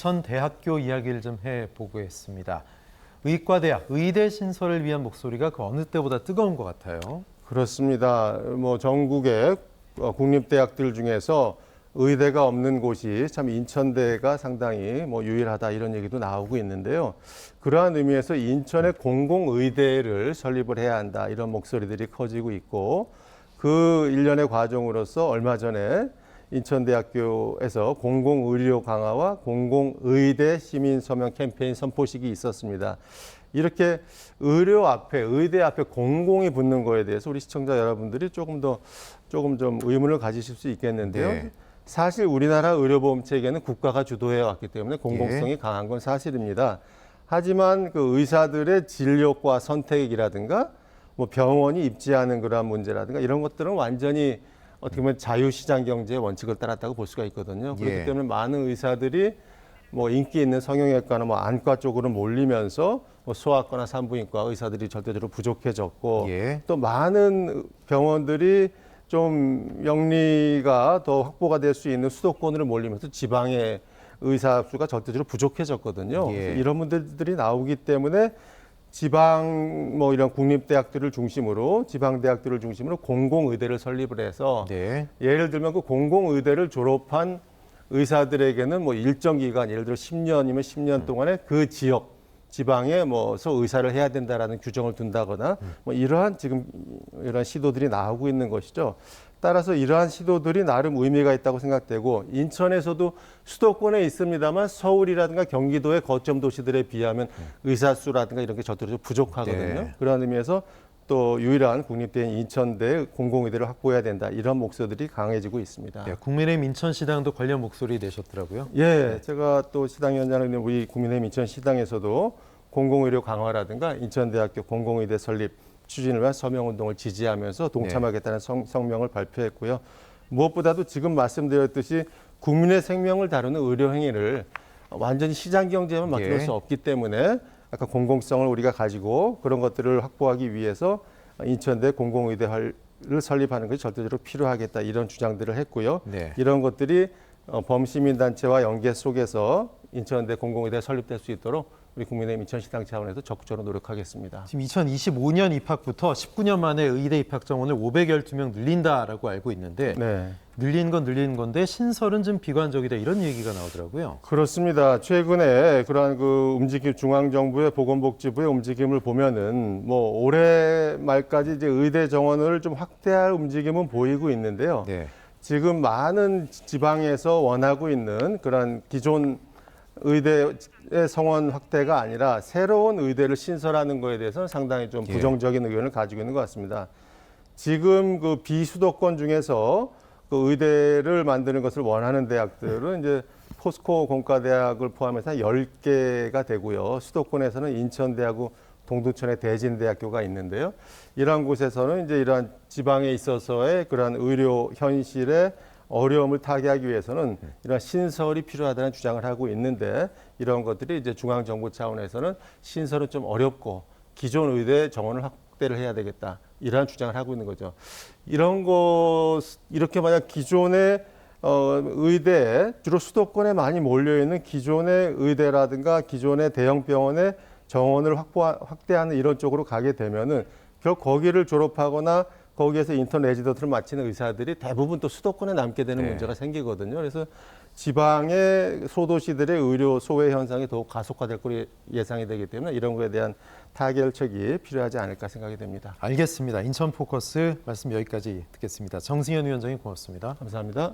인천대학교 이야기를 좀 해보겠습니다. 의과대학, 의대 신설을 위한 목소리가 그 어느 때보다 뜨거운 것 같아요. 그렇습니다. 전국의 국립대학들 중에서 의대가 없는 곳이 참 인천대가 상당히 유일하다 이런 얘기도 나오고 있는데요. 그러한 의미에서 인천에 공공의대를 설립을 해야 한다 이런 목소리들이 커지고 있고 그 일련의 과정으로서 얼마 전에 인천대학교에서 공공의료 강화와 공공의대 시민 서명 캠페인 선포식이 있었습니다. 이렇게 의대 앞에 공공이 붙는 거에 대해서 우리 시청자 여러분들이 조금 좀 의문을 가지실 수 있겠는데요. 네. 사실 우리나라 의료보험 체계는 국가가 주도해 왔기 때문에 공공성이 강한 건 사실입니다. 하지만 그 의사들의 진료과 선택이라든가 병원이 입지하는 그러한 문제라든가 이런 것들은 완전히 어떻게 보면 자유시장 경제의 원칙을 따랐다고 볼 수가 있거든요. 그렇기 때문에 많은 의사들이 인기 있는 성형외과나 안과 쪽으로 몰리면서 소아과나 산부인과 의사들이 절대적으로 부족해졌고 또 많은 병원들이 좀 영리가 더 확보가 될 수 있는 수도권으로 몰리면서 지방의 의사 수가 절대적으로 부족해졌거든요. 그래서 이런 문제들이 나오기 때문에 지방 이런 국립대학들을 중심으로 지방대학들을 중심으로 공공의대를 설립을 해서 예를 들면 그 공공의대를 졸업한 의사들에게는 일정 기간 예를 들어 10년이면 10년 동안에 그 지역 지방에서 의사를 해야 된다라는 규정을 둔다거나 이러한 시도들이 나오고 있는 것이죠. 따라서 이러한 시도들이 나름 의미가 있다고 생각되고 인천에서도 수도권에 있습니다만 서울이라든가 경기도의 거점 도시들에 비하면 의사 수라든가 이런 게 절대로 부족하거든요. 그런 의미에서 또 유일한 국립대인 인천대 공공의대를 확보해야 된다. 이런 목소리들이 강해지고 있습니다. 국민의힘 인천시당도 관련 목소리 내셨더라고요. 제가 또 시당위원장을 있는 우리 국민의힘 인천시당에서도 공공의료 강화라든가 인천대학교 공공의대 설립 추진을 위한 서명운동을 지지하면서 동참하겠다는 성명을 발표했고요. 무엇보다도 지금 말씀드렸듯이 국민의 생명을 다루는 의료행위를 완전히 시장경제에만 맡길 수 없기 때문에 약간 공공성을 우리가 가지고 그런 것들을 확보하기 위해서 인천대 공공의대를 설립하는 것이 절대적으로 필요하겠다 이런 주장들을 했고요. 이런 것들이 범시민단체와 연계 속에서 인천대 공공의대 설립될 수 있도록 우리 국민의힘 인천시당 차원에서 적극적으로 노력하겠습니다. 지금 2025년 입학부터 19년 만에 의대 입학 정원을 512명 늘린다라고 알고 있는데 늘린 건 늘리는 건데 신설은 좀 비관적이다 이런 얘기가 나오더라고요. 그렇습니다. 최근에 그러한 그 움직임 중앙정부의 보건복지부의 움직임을 보면은 올해 말까지 이제 의대 정원을 좀 확대할 움직임은 보이고 있는데요. 지금 많은 지방에서 원하고 있는 그런 기존 의대의 성원 확대가 아니라 새로운 의대를 신설하는 거에 대해서는 상당히 좀 부정적인 의견을 가지고 있는 것 같습니다. 지금 그 비수도권 중에서 그 의대를 만드는 것을 원하는 대학들은 이제 포스코 공과대학을 포함해서 한 10개가 되고요. 수도권에서는 인천대하고 동두천의 대진대학교가 있는데요. 이러한 곳에서는 이제 이러한 지방에 있어서의 그러한 의료 현실에 어려움을 타개하기 위해서는 이런 신설이 필요하다는 주장을 하고 있는데 이런 것들이 이제 중앙정부 차원에서는 신설은 좀 어렵고 기존 의대 정원을 확대를 해야 되겠다 이러한 주장을 하고 있는 거죠. 이렇게 만약 기존의 의대 주로 수도권에 많이 몰려 있는 기존의 의대라든가 기존의 대형 병원의 정원을 확대하는 이런 쪽으로 가게 되면은 결국 거기를 졸업하거나 거기에서 인턴 레지던트를 마치는 의사들이 대부분 또 수도권에 남게 되는 문제가 생기거든요. 그래서 지방의 소도시들의 의료 소외 현상이 더욱 가속화될 거로 예상이 되기 때문에 이런 거에 대한 타결책이 필요하지 않을까 생각이 됩니다. 알겠습니다. 인천 포커스 말씀 여기까지 듣겠습니다. 정승현 위원장님 고맙습니다. 감사합니다.